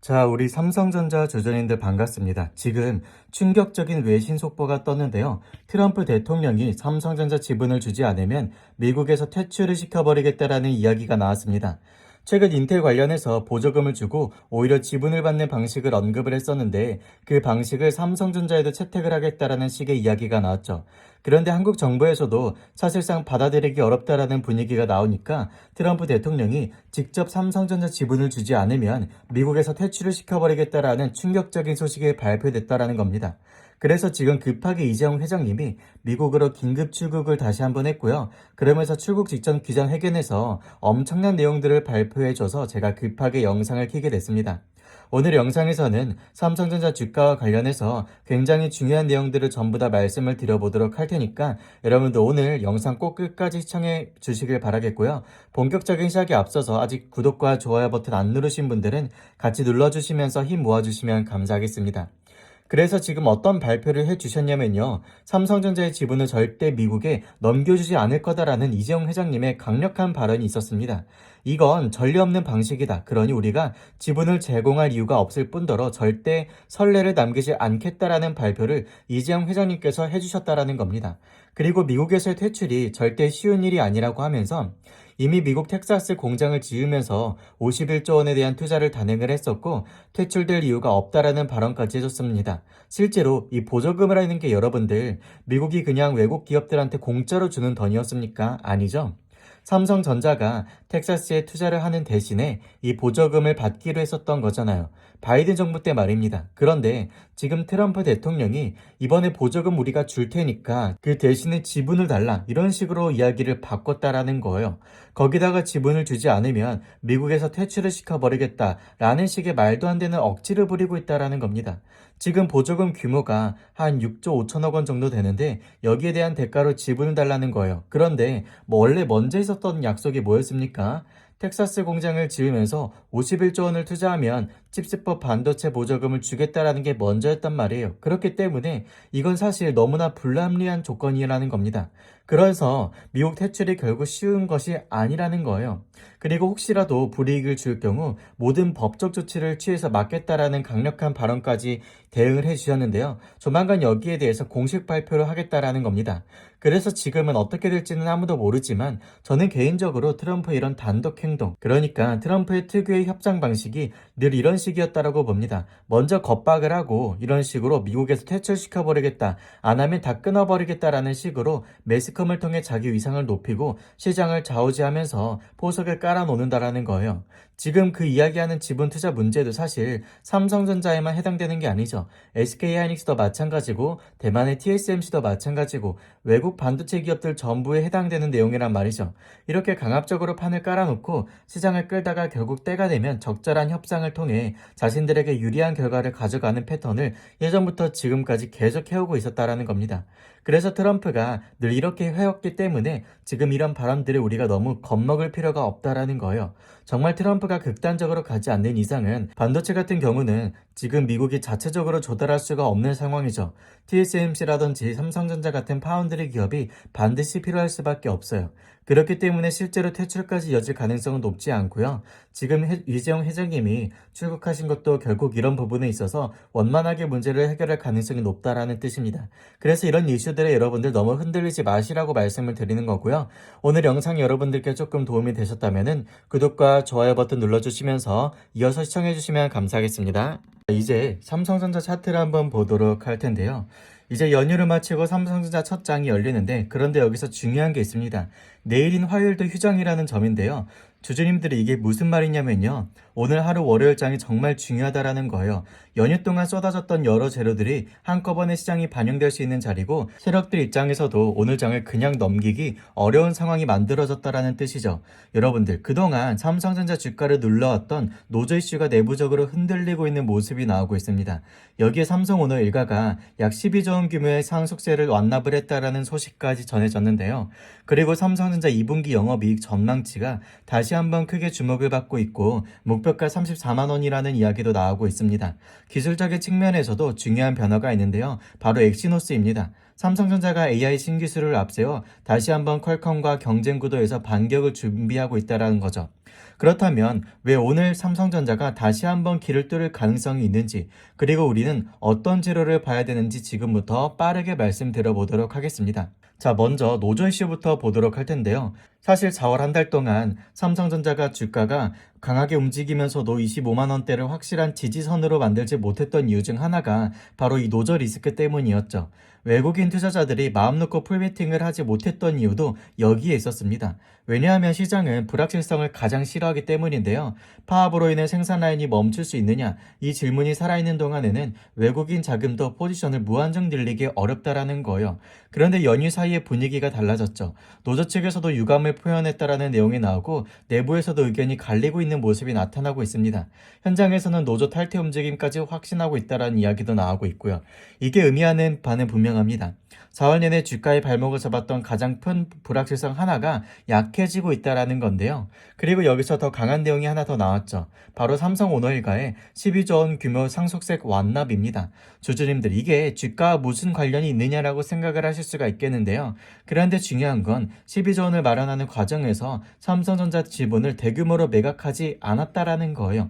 자, 우리 삼성전자 주주님들 반갑습니다. 지금 충격적인 외신 속보가 떴는데요. 트럼프 대통령이 삼성전자 지분을 주지 않으면 미국에서 퇴출을 시켜버리겠다라는 이야기가 나왔습니다. 최근 인텔 관련해서 보조금을 주고 오히려 지분을 받는 방식을 언급을 했었는데 그 방식을 삼성전자에도 채택을 하겠다라는 식의 이야기가 나왔죠. 그런데 한국 정부에서도 사실상 받아들이기 어렵다라는 분위기가 나오니까 트럼프 대통령이 직접 삼성전자 지분을 주지 않으면 미국에서 퇴출을 시켜버리겠다라는 충격적인 소식이 발표됐다라는 겁니다. 그래서 지금 급하게 이재용 회장님이 미국으로 긴급 출국을 다시 한번 했고요. 그러면서 출국 직전 기자회견에서 엄청난 내용들을 발표해줘서 제가 급하게 영상을 켜게 됐습니다. 오늘 영상에서는 삼성전자 주가와 관련해서 굉장히 중요한 내용들을 전부 다 말씀을 드려보도록 할 테니까 여러분도 오늘 영상 꼭 끝까지 시청해 주시길 바라겠고요. 본격적인 시작에 앞서서 아직 구독과 좋아요 버튼 안 누르신 분들은 같이 눌러주시면서 힘 모아주시면 감사하겠습니다. 그래서 지금 어떤 발표를 해주셨냐면요. 삼성전자의 지분을 절대 미국에 넘겨주지 않을 거다라는 이재용 회장님의 강력한 발언이 있었습니다. 이건 전례 없는 방식이다. 그러니 우리가 지분을 제공할 이유가 없을 뿐더러 절대 선례를 남기지 않겠다라는 발표를 이재용 회장님께서 해주셨다라는 겁니다. 그리고 미국에서의 퇴출이 절대 쉬운 일이 아니라고 하면서 이미 미국 텍사스 공장을 지으면서 51조 원에 대한 투자를 단행을 했었고 퇴출될 이유가 없다라는 발언까지 해줬습니다. 실제로 이 보조금을 하는 게 여러분들 미국이 그냥 외국 기업들한테 공짜로 주는 돈이었습니까? 아니죠. 삼성전자가 텍사스에 투자를 하는 대신에 이 보조금을 받기로 했었던 거잖아요. 바이든 정부 때 말입니다. 그런데 지금 트럼프 대통령이 이번에 보조금 우리가 줄 테니까 그 대신에 지분을 달라 이런 식으로 이야기를 바꿨다라는 거예요. 거기다가 지분을 주지 않으면 미국에서 퇴출을 시켜버리겠다라는 식의 말도 안 되는 억지를 부리고 있다라는 겁니다. 지금 보조금 규모가 한 6조 5천억 원 정도 되는데 여기에 대한 대가로 지분을 달라는 거예요. 그런데 원래 먼저 있었던 약속이 뭐였습니까? 텍사스 공장을 지으면서 51조 원을 투자하면 칩스법 반도체 보조금을 주겠다라는 게 먼저였단 말이에요. 그렇기 때문에 이건 사실 너무나 불합리한 조건이라는 겁니다. 그래서 미국 퇴출이 결국 쉬운 것이 아니라는 거예요. 그리고 혹시라도 불이익을 줄 경우 모든 법적 조치를 취해서 막겠다라는 강력한 발언까지 대응을 해주셨는데요. 조만간 여기에 대해서 공식 발표를 하겠다라는 겁니다. 그래서 지금은 어떻게 될지는 아무도 모르지만 저는 개인적으로 트럼프의 이런 단독 행동, 그러니까 트럼프의 특유의 협상 방식이 늘 이런 식이었다라고 봅니다. 먼저 겁박을 하고 이런 식으로 미국에서 퇴출시켜버리겠다, 안 하면 다 끊어버리겠다라는 식으로 매스컴을 통해 자기 위상을 높이고 시장을 좌우지하면서 포석을 깔아놓는다라는 거예요. 지금 그 이야기하는 지분 투자 문제도 사실 삼성전자에만 해당되는 게 아니죠. SK하이닉스도 마찬가지고 대만의 TSMC도 마찬가지고 외국 반도체 기업들 전부에 해당되는 내용이란 말이죠. 이렇게 강압적으로 판을 깔아놓고 시장을 끌다가 결국 때가 되면 적절한 협상을 통해 자신들에게 유리한 결과를 가져가는 패턴을 예전부터 지금까지 계속 해오고 있었다라는 겁니다. 그래서 트럼프가 늘 이렇게 해왔기 때문에 지금 이런 발언들을 우리가 너무 겁먹을 필요가 없다라는 거예요. 정말 트럼프가 극단적으로 가지 않는 이상은 반도체 같은 경우는 지금 미국이 자체적으로 조달할 수가 없는 상황이죠. TSMC라든지 삼성전자 같은 파운드리 기업이 반드시 필요할 수밖에 없어요. 그렇기 때문에 실제로 퇴출까지 이어질 가능성은 높지 않고요. 지금 이재용 회장님이 출국하신 것도 결국 이런 부분에 있어서 원만하게 문제를 해결할 가능성이 높다라는 뜻입니다. 그래서 이런 이슈들에 여러분들 너무 흔들리지 마시라고 말씀을 드리는 거고요. 오늘 영상이 여러분들께 조금 도움이 되셨다면 구독과 좋아요 버튼 눌러주시면서 이어서 시청해주시면 감사하겠습니다. 이제 삼성전자 차트를 한번 보도록 할 텐데요. 이제 연휴를 마치고 삼성전자 첫 장이 열리는데 그런데 여기서 중요한 게 있습니다. 내일인 화요일도 휴장이라는 점인데요. 주주님들이 이게 무슨 말이냐면요. 오늘 하루 월요일장이 정말 중요하다라는 거예요. 연휴 동안 쏟아졌던 여러 재료들이 한꺼번에 시장이 반영될 수 있는 자리고 세력들 입장에서도 오늘 장을 그냥 넘기기 어려운 상황이 만들어졌다라는 뜻이죠. 여러분들 그동안 삼성전자 주가를 눌러왔던 노조 이슈가 내부적으로 흔들리고 있는 모습이 나오고 있습니다. 여기에 삼성오너 일가가 약 12조 원 규모의 상속세를 완납을 했다라는 소식까지 전해졌는데요. 그리고 삼성전자 2분기 영업이익 전망치가 다시 한번 크게 주목을 받고 있고 목표가 34만 원이라는 이야기도 나오고 있습니다. 기술적인 측면에서도 중요한 변화가 있는데요. 바로 엑시노스입니다. 삼성전자가 AI 신기술을 앞세워 다시 한번 퀄컴과 경쟁 구도에서 반격을 준비하고 있다는 거죠. 그렇다면 왜 오늘 삼성전자가 다시 한번 길을 뚫을 가능성이 있는지, 그리고 우리는 어떤 재료를 봐야 되는지 지금부터 빠르게 말씀드려보도록 하겠습니다. 자, 먼저 노조 이슈부터 보도록 할 텐데요. 사실 4월 한 달 동안 삼성전자가 주가가 강하게 움직이면서도 25만 원대를 확실한 지지선으로 만들지 못했던 이유 중 하나가 바로 이 노조 리스크 때문이었죠. 외국인 투자자들이 마음 놓고 풀베팅을 하지 못했던 이유도 여기에 있었습니다. 왜냐하면 시장은 불확실성을 가장 싫어하기 때문인데요. 파업으로 인해 생산 라인이 멈출 수 있느냐? 이 질문이 살아있는 동안에는 외국인 자금도 포지션을 무한정 늘리기 어렵다라는 거예요. 그런데 연휴 사이에 분위기가 달라졌죠. 노조 측에서도 유감을 표현했다라는 내용이 나오고 내부에서도 의견이 갈리고 있는 모습이 나타나고 있습니다. 현장에서는 노조 탈퇴 움직임까지 확신하고 있다라는 이야기도 나오고 있고요. 이게 의미하는 바는 분명합니다. 4월 내내 주가의 발목을 잡았던 가장 큰 불확실성 하나가 약해지고 있다라는 건데요. 그리고 여기서 더 강한 내용이 하나 더 나왔죠. 바로 삼성 오너일가의 12조 원 규모 상속세 완납입니다. 주주님들, 이게 주가와 무슨 관련이 있느냐라고 생각을 하실 수가 있겠는데요. 그런데 중요한 건 12조 원을 마련하는 과정에서 삼성전자 지분을 대규모로 매각하지 않았다라는 거예요.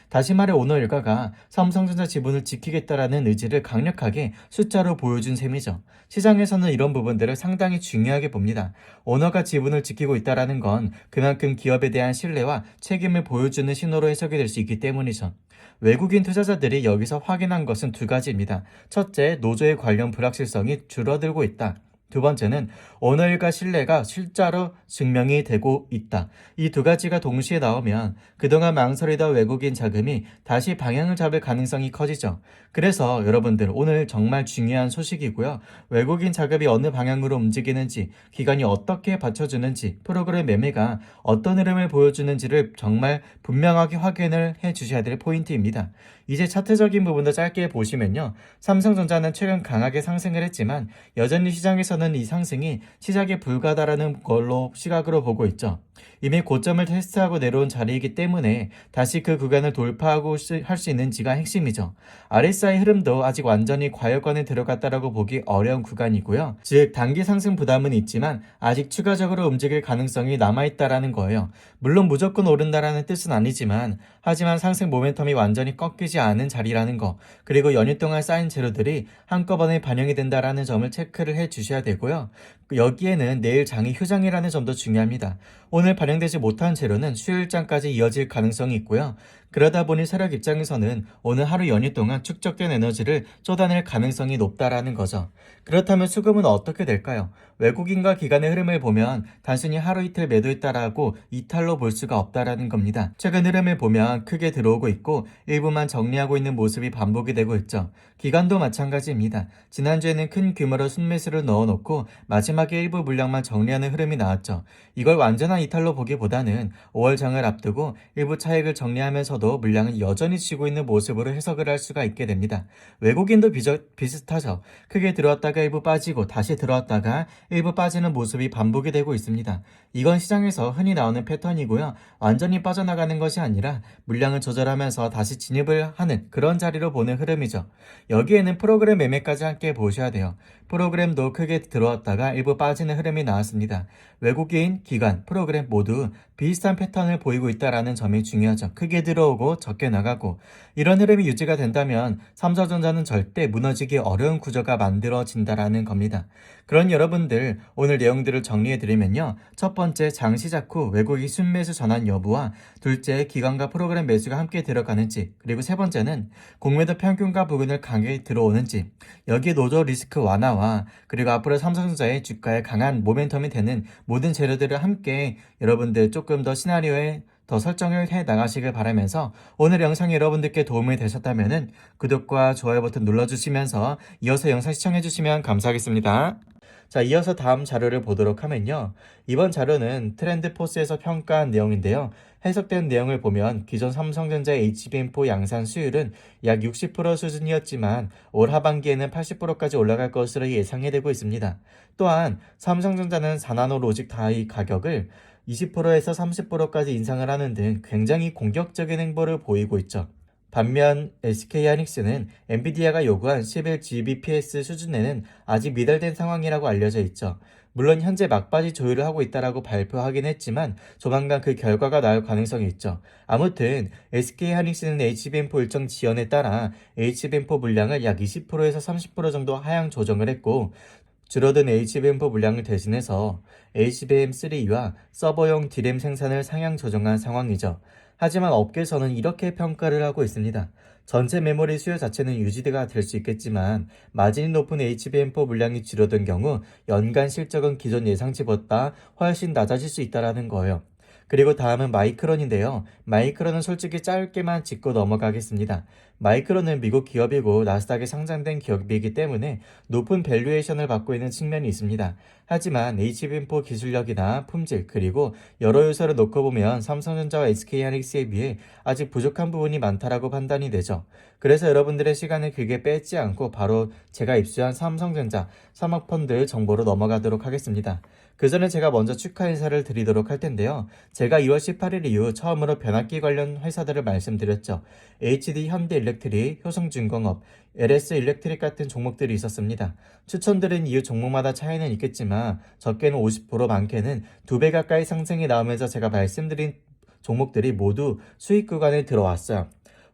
다시 말해 오너일가가 삼성전자 지분을 지키겠다라는 의지를 강력하게 숫자로 보여준 셈이죠. 시장에서는 이런 부분들을 상당히 중요하게 봅니다. 오너가 지분을 지키고 있다라는 건 그만큼 기업에 대한 신뢰와 책임을 보여주는 신호로 해석이 될 수 있기 때문이죠. 외국인 투자자들이 여기서 확인한 것은 두 가지입니다. 첫째, 노조의 관련 불확실성이 줄어들고 있다. 두 번째는 오너일가 신뢰가 실제로 증명이 되고 있다. 이 두 가지가 동시에 나오면 그동안 망설이던 외국인 자금이 다시 방향을 잡을 가능성이 커지죠. 그래서 여러분들, 오늘 정말 중요한 소식이고요. 외국인 자금이 어느 방향으로 움직이는지, 기관이 어떻게 받쳐주는지, 프로그램 매매가 어떤 흐름을 보여주는지를 정말 분명하게 확인을 해 주셔야 될 포인트입니다. 이제 차트적인 부분도 짧게 보시면요. 삼성전자는 최근 강하게 상승을 했지만 여전히 시장에서는 이 상승이 시작에 불과하다라는 걸로 시각으로 보고 있죠. 이미 고점을 테스트하고 내려온 자리이기 때문에 다시 그 구간을 돌파하고 할 수 있는지가 핵심이죠. RSI 흐름도 아직 완전히 과열권에 들어갔다라고 보기 어려운 구간이고요. 즉 단기 상승 부담은 있지만 아직 추가적으로 움직일 가능성이 남아있다라는 거예요. 물론 무조건 오른다라는 뜻은 아니지만, 하지만 상승 모멘텀이 완전히 꺾이지 않은 자리라는 거, 그리고 연휴 동안 쌓인 재료들이 한꺼번에 반영이 된다라는 점을 체크를 해 주셔야 되고요. 여기에는 내일 장이 휴장이라는 점도 중요합니다. 오늘 반영되지 못한 재료는 수요일장까지 이어질 가능성이 있고요. 그러다 보니 세력 입장에서는 오늘 하루 연휴 동안 축적된 에너지를 쏟아낼 가능성이 높다라는 거죠. 그렇다면 수급은 어떻게 될까요? 외국인과 기관의 흐름을 보면 단순히 하루 이틀 매도했다라고 이탈로 볼 수가 없다라는 겁니다. 최근 흐름을 보면 크게 들어오고 있고 일부만 정리하고 있는 모습이 반복이 되고 있죠. 기관도 마찬가지입니다. 지난주에는 큰 규모로 순매수를 넣어놓고 마지막에 일부 물량만 정리하는 흐름이 나왔죠. 이걸 완전한 이탈로 보기보다는 5월 장을 앞두고 일부 차익을 정리하면서도 물량은 여전히 쥐고 있는 모습으로 해석을 할 수가 있게 됩니다. 외국인도 비슷하죠. 크게 들어왔다가 일부 빠지고 다시 들어왔다가 일부 빠지는 모습이 반복이 되고 있습니다. 이건 시장에서 흔히 나오는 패턴이고요. 완전히 빠져나가는 것이 아니라 물량을 조절하면서 다시 진입을 하는 그런 자리로 보는 흐름이죠. 여기에는 프로그램 매매까지 함께 보셔야 돼요. 프로그램도 크게 들어왔다가 일부 빠지는 흐름이 나왔습니다. 외국인, 기관, 프로그램 모두 비슷한 패턴을 보이고 있다는 점이 중요하죠. 크게 들어오고 적게 나가고, 이런 흐름이 유지가 된다면 삼성전자는 절대 무너지기 어려운 구조가 만들어진다라는 겁니다. 그런 여러분들, 오늘 내용들을 정리해드리면요. 첫 번째, 장 시작 후 외국인 순매수 전환 여부와, 둘째, 기관과 프로그램 매수가 함께 들어가는지, 그리고 세 번째는 공매도 평균가 부근을 강하게 들어오는지, 여기에 노조 리스크 완화와 그리고 앞으로 삼성전자의 주가에 강한 모멘텀이 되는 모든 재료들을 함께 여러분들 조금 더 시나리오에 더 설정을 해 나가시길 바라면서, 오늘 영상이 여러분들께 도움이 되셨다면 구독과 좋아요 버튼 눌러주시면서 이어서 영상 시청해주시면 감사하겠습니다. 자, 이어서 다음 자료를 보도록 하면요. 이번 자료는 트렌드포스에서 평가한 내용인데요. 해석된 내용을 보면 기존 삼성전자의 HBM4 양산 수율은 약 60% 수준이었지만 올 하반기에는 80%까지 올라갈 것으로 예상이 되고 있습니다. 또한 삼성전자는 4나노 로직 다이 가격을 20%에서 30%까지 인상을 하는 등 굉장히 공격적인 행보를 보이고 있죠. 반면 SK하이닉스는 엔비디아가 요구한 11Gbps 수준에는 아직 미달된 상황이라고 알려져 있죠. 물론 현재 막바지 조율을 하고 있다라고 발표하긴 했지만 조만간 그 결과가 나올 가능성이 있죠. 아무튼 SK하이닉스는 HBM4 일정 지연에 따라 HBM4 물량을 약 20%에서 30% 정도 하향 조정을 했고, 줄어든 HBM4 물량을 대신해서 HBM3와 서버용 D램 생산을 상향 조정한 상황이죠. 하지만 업계에서는 이렇게 평가를 하고 있습니다. 전체 메모리 수요 자체는 유지가 될 수 있겠지만 마진이 높은 HBM4 물량이 줄어든 경우 연간 실적은 기존 예상치보다 훨씬 낮아질 수 있다는 거예요. 그리고 다음은 마이크론인데요. 마이크론은 솔직히 짧게만 짚고 넘어가겠습니다. 마이크론은 미국 기업이고 나스닥에 상장된 기업이기 때문에 높은 밸류에이션을 받고 있는 측면이 있습니다. 하지만 HBM4 기술력이나 품질 그리고 여러 요소를 놓고 보면 삼성전자와 SK하이닉스에 비해 아직 부족한 부분이 많다라고 판단이 되죠. 그래서 여러분들의 시간을 길게 뺏지 않고 바로 제가 입수한 삼성전자 사모펀드 정보로 넘어가도록 하겠습니다. 그 전에 제가 먼저 축하 인사를 드리도록 할 텐데요. 제가 2월 18일 이후 처음으로 변압기 관련 회사들을 말씀드렸죠. HD 현대일렉트릭, 효성중공업, LS일렉트릭 같은 종목들이 있었습니다. 추천드린 이유 종목마다 차이는 있겠지만 적게는 50%, 많게는 2배 가까이 상승이 나오면서 제가 말씀드린 종목들이 모두 수익 구간에 들어왔어요.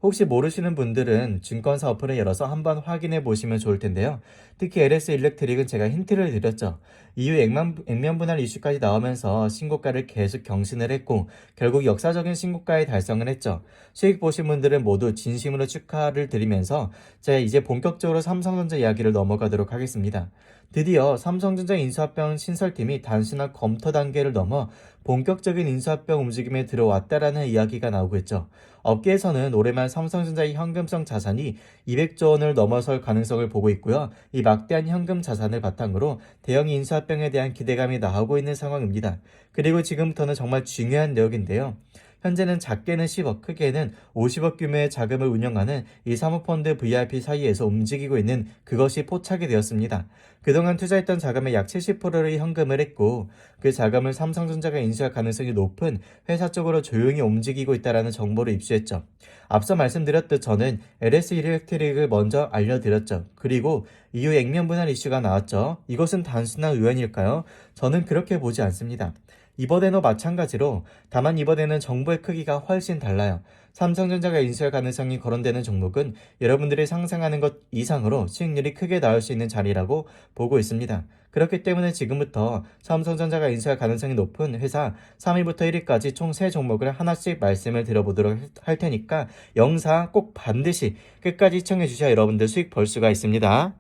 혹시 모르시는 분들은 증권사 어플을 열어서 한번 확인해 보시면 좋을 텐데요. 특히 LS일렉트릭은 제가 힌트를 드렸죠. 이후 액면 분할 이슈까지 나오면서 신고가를 계속 경신을 했고 결국 역사적인 신고가에 달성을 했죠. 수익 보신 분들은 모두 진심으로 축하를 드리면서 제가 이제 본격적으로 삼성전자 이야기를 넘어가도록 하겠습니다. 드디어 삼성전자 인수합병 신설팀이 단순한 검토 단계를 넘어 본격적인 인수합병 움직임에 들어왔다라는 이야기가 나오고 있죠. 업계에서는 올해만 삼성전자의 현금성 자산이 200조 원을 넘어설 가능성을 보고 있고요. 이 막대한 현금 자산을 바탕으로 대형 인수합병에 대한 기대감이 나오고 있는 상황입니다. 그리고 지금부터는 정말 중요한 내용인데요. 현재는 작게는 10억, 크게는 50억 규모의 자금을 운영하는 이 사모펀드 VIP 사이에서 움직이고 있는 그것이 포착이 되었습니다. 그동안 투자했던 자금의 약 70%를 현금을 했고 그 자금을 삼성전자가 인수할 가능성이 높은 회사 쪽으로 조용히 움직이고 있다는 정보를 입수했죠. 앞서 말씀드렸듯 저는 LS일렉트릭을 먼저 알려드렸죠. 그리고 이후 액면 분할 이슈가 나왔죠. 이것은 단순한 우연일까요? 저는 그렇게 보지 않습니다. 이번에도 마찬가지로 다만 이번에는 정보의 크기가 훨씬 달라요. 삼성전자가 인수할 가능성이 거론되는 종목은 여러분들이 상상하는 것 이상으로 수익률이 크게 나올 수 있는 자리라고 보고 있습니다. 그렇기 때문에 지금부터 삼성전자가 인수할 가능성이 높은 회사 3위부터 1위까지 총 3종목을 하나씩 말씀을 드려보도록 할 테니까 영상 꼭 반드시 끝까지 시청해 주셔야 여러분들 수익 벌 수가 있습니다.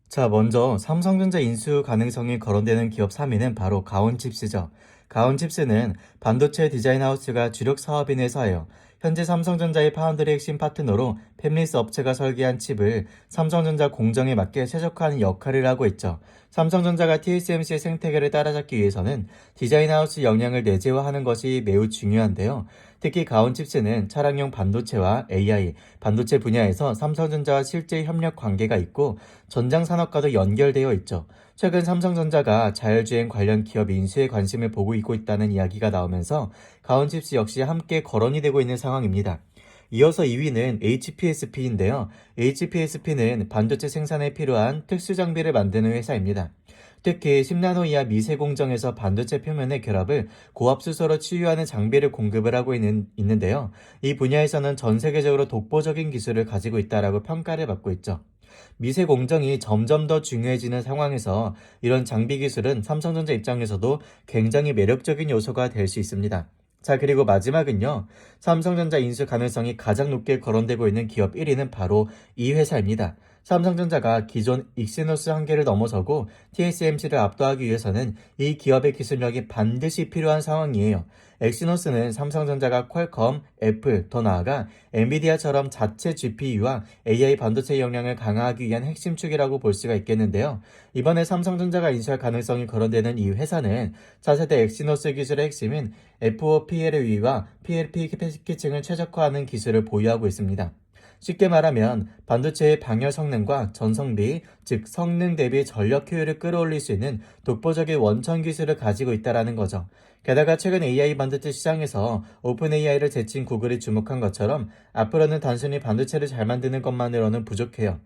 자, 먼저 삼성전자 인수 가능성이 거론되는 기업 3위는 바로 가온칩스죠. 가온칩스는 반도체 디자인 하우스가 주력 사업인 회사예요. 현재 삼성전자의 파운드리 핵심 파트너로 팹리스 업체가 설계한 칩을 삼성전자 공정에 맞게 최적화하는 역할을 하고 있죠. 삼성전자가 TSMC의 생태계를 따라잡기 위해서는 디자인 하우스 역량을 내재화하는 것이 매우 중요한데요. 특히 가온칩스는 차량용 반도체와 AI, 반도체 분야에서 삼성전자와 실제 협력 관계가 있고 전장 산업과도 연결되어 있죠. 최근 삼성전자가 자율주행 관련 기업 인수에 관심을 보고 있다는 이야기가 나오면서 가온칩스 역시 함께 거론이 되고 있는 상황입니다. 이어서 2위는 HPSP인데요. HPSP는 반도체 생산에 필요한 특수 장비를 만드는 회사입니다. 특히 10나노 이하 미세 공정에서 반도체 표면의 결합을 고압수소로 치유하는 장비를 공급을 하고 있는데요. 이 분야에서는 전 세계적으로 독보적인 기술을 가지고 있다라고 평가를 받고 있죠. 미세 공정이 점점 더 중요해지는 상황에서 이런 장비 기술은 삼성전자 입장에서도 굉장히 매력적인 요소가 될 수 있습니다. 자, 그리고 마지막은요. 삼성전자 인수 가능성이 가장 높게 거론되고 있는 기업 1위는 바로 이 회사입니다. 삼성전자가 기존 익시노스 한계를 넘어서고 TSMC를 압도하기 위해서는 이 기업의 기술력이 반드시 필요한 상황이에요. 엑시노스는 삼성전자가 퀄컴, 애플, 더 나아가 엔비디아처럼 자체 GPU와 AI 반도체 역량을 강화하기 위한 핵심 축이라고 볼 수가 있겠는데요. 이번에 삼성전자가 인수할 가능성이 거론되는 이 회사는 차세대 엑시노스 기술의 핵심인 FOPLE와 PLP 캐피층을 최적화하는 기술을 보유하고 있습니다. 쉽게 말하면 반도체의 방열 성능과 전성비, 즉 성능 대비 전력 효율을 끌어올릴 수 있는 독보적인 원천 기술을 가지고 있다는 거죠. 게다가 최근 AI 반도체 시장에서 오픈 AI를 제친 구글이 주목한 것처럼 앞으로는 단순히 반도체를 잘 만드는 것만으로는 부족해요.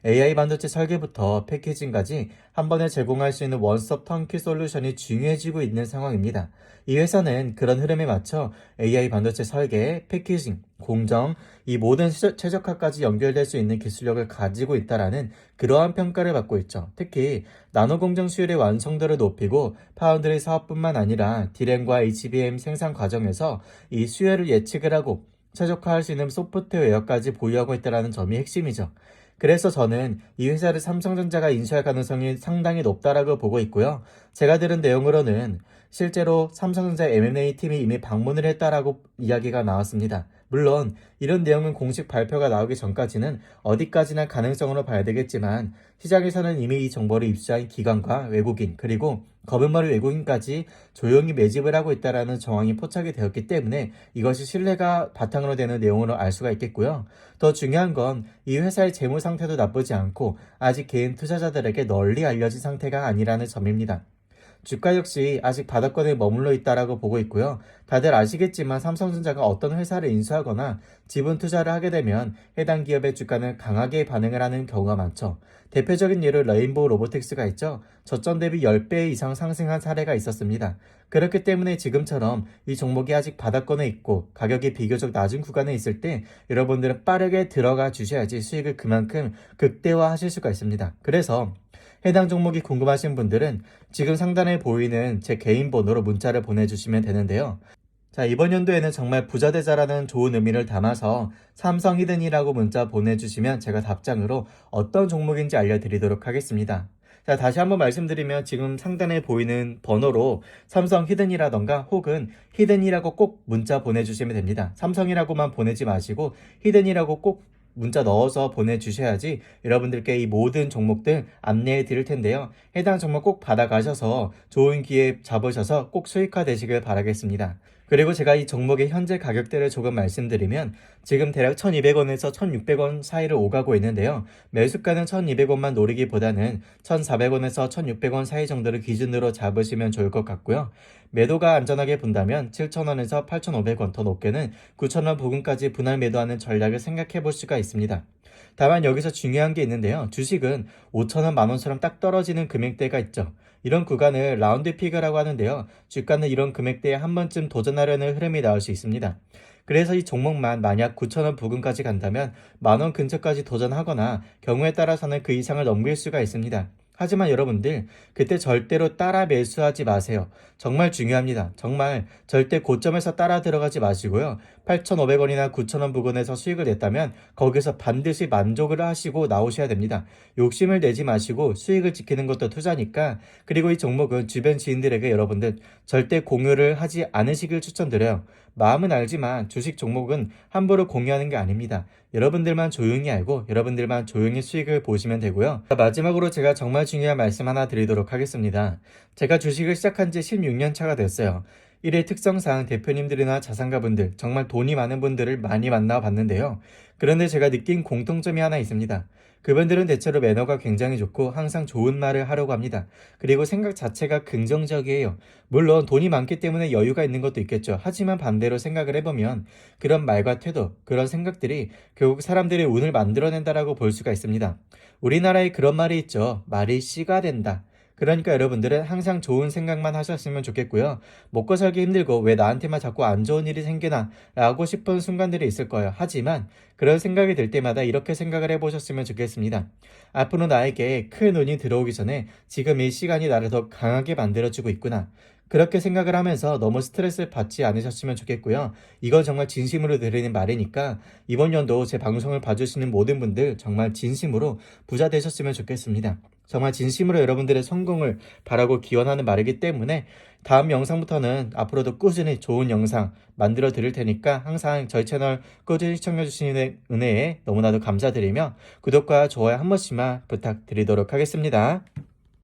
AI 반도체 설계부터 패키징까지 한 번에 제공할 수 있는 원스톱 턴키 솔루션이 중요해지고 있는 상황입니다. 이 회사는 그런 흐름에 맞춰 AI 반도체 설계, 패키징, 공정, 이 모든 최적화까지 연결될 수 있는 기술력을 가지고 있다라는 그러한 평가를 받고 있죠. 특히 나노 공정 수율의 완성도를 높이고 파운드리 사업뿐만 아니라 디램과 HBM 생산 과정에서 이 수요를 예측을 하고 최적화할 수 있는 소프트웨어까지 보유하고 있다는 점이 핵심이죠. 그래서 저는 이 회사를 삼성전자가 인수할 가능성이 상당히 높다라고 보고 있고요. 제가 들은 내용으로는 실제로 삼성전자 M&A 팀이 이미 방문을 했다라고 이야기가 나왔습니다. 물론 이런 내용은 공식 발표가 나오기 전까지는 어디까지나 가능성으로 봐야 되겠지만 시장에서는 이미 이 정보를 입수한 기관과 외국인 그리고 검은머리 외국인까지 조용히 매집을 하고 있다는 정황이 포착이 되었기 때문에 이것이 신뢰가 바탕으로 되는 내용으로 알 수가 있겠고요. 더 중요한 건 이 회사의 재무 상태도 나쁘지 않고 아직 개인 투자자들에게 널리 알려진 상태가 아니라는 점입니다. 주가 역시 아직 바닥권에 머물러 있다라고 보고 있고요. 다들 아시겠지만 삼성전자가 어떤 회사를 인수하거나 지분 투자를 하게 되면 해당 기업의 주가는 강하게 반응을 하는 경우가 많죠. 대표적인 예로 레인보우 로보틱스가 있죠. 저점 대비 10배 이상 상승한 사례가 있었습니다. 그렇기 때문에 지금처럼 이 종목이 아직 바닥권에 있고 가격이 비교적 낮은 구간에 있을 때 여러분들은 빠르게 들어가 주셔야지 수익을 그만큼 극대화하실 수가 있습니다. 그래서 해당 종목이 궁금하신 분들은 지금 상단에 보이는 제 개인 번호로 문자를 보내주시면 되는데요. 자, 이번 연도에는 정말 부자되자라는 좋은 의미를 담아서 삼성 히든이라고 문자 보내주시면 제가 답장으로 어떤 종목인지 알려드리도록 하겠습니다. 자, 다시 한번 말씀드리면 지금 상단에 보이는 번호로 삼성 히든이라던가 혹은 히든이라고 꼭 문자 보내주시면 됩니다. 삼성이라고만 보내지 마시고 히든이라고 꼭 문자 넣어서 보내주셔야지 여러분들께 이 모든 종목들 안내해 드릴 텐데요. 해당 종목 꼭 받아가셔서 좋은 기회 잡으셔서 꼭 수익화 되시길 바라겠습니다. 그리고 제가 이 종목의 현재 가격대를 조금 말씀드리면 지금 대략 1200원에서 1600원 사이를 오가고 있는데요. 매수가는 1200원만 노리기보다는 1400원에서 1600원 사이 정도를 기준으로 잡으시면 좋을 것 같고요. 매도가 안전하게 본다면 7000원에서 8500원, 더 높게는 9000원 부근까지 분할 매도하는 전략을 생각해 볼 수가 있습니다. 다만 여기서 중요한 게 있는데요. 주식은 5천원, 만원처럼 딱 떨어지는 금액대가 있죠. 이런 구간을 라운드 피그라고 하는데요. 주가는 이런 금액대에 한 번쯤 도전하려는 흐름이 나올 수 있습니다. 그래서 이 종목만 만약 9천원 부근까지 간다면 만원 근처까지 도전하거나 경우에 따라서는 그 이상을 넘길 수가 있습니다. 하지만 여러분들 그때 절대로 따라 매수하지 마세요. 정말 중요합니다. 정말 절대 고점에서 따라 들어가지 마시고요. 8,500원이나 9,000원 부근에서 수익을 냈다면 거기서 반드시 만족을 하시고 나오셔야 됩니다. 욕심을 내지 마시고 수익을 지키는 것도 투자니까. 그리고 이 종목은 주변 지인들에게 여러분들 절대 공유를 하지 않으시길 추천드려요. 마음은 알지만 주식 종목은 함부로 공유하는 게 아닙니다. 여러분들만 조용히 알고 여러분들만 조용히 수익을 보시면 되고요. 마지막으로 제가 정말 중요한 말씀 하나 드리도록 하겠습니다. 제가 주식을 시작한 지 16년 차가 됐어요. 일의 특성상 대표님들이나 자산가분들, 정말 돈이 많은 분들을 많이 만나봤는데요. 그런데 제가 느낀 공통점이 하나 있습니다. 그분들은 대체로 매너가 굉장히 좋고 항상 좋은 말을 하려고 합니다. 그리고 생각 자체가 긍정적이에요. 물론 돈이 많기 때문에 여유가 있는 것도 있겠죠. 하지만 반대로 생각을 해보면 그런 말과 태도, 그런 생각들이 결국 사람들의 운을 만들어낸다라고 볼 수가 있습니다. 우리나라에 그런 말이 있죠. 말이 씨가 된다. 그러니까 여러분들은 항상 좋은 생각만 하셨으면 좋겠고요. 먹고 살기 힘들고 왜 나한테만 자꾸 안 좋은 일이 생기나 라고 싶은 순간들이 있을 거예요. 하지만 그런 생각이 들 때마다 이렇게 생각을 해보셨으면 좋겠습니다. 앞으로 나에게 큰 운이 들어오기 전에 지금 이 시간이 나를 더 강하게 만들어주고 있구나. 그렇게 생각을 하면서 너무 스트레스를 받지 않으셨으면 좋겠고요. 이건 정말 진심으로 드리는 말이니까 이번 연도 제 방송을 봐주시는 모든 분들 정말 진심으로 부자 되셨으면 좋겠습니다. 정말 진심으로 여러분들의 성공을 바라고 기원하는 말이기 때문에 다음 영상부터는 앞으로도 꾸준히 좋은 영상 만들어 드릴 테니까 항상 저희 채널 꾸준히 시청해 주시는 은혜에 너무나도 감사드리며 구독과 좋아요 한 번씩만 부탁드리도록 하겠습니다.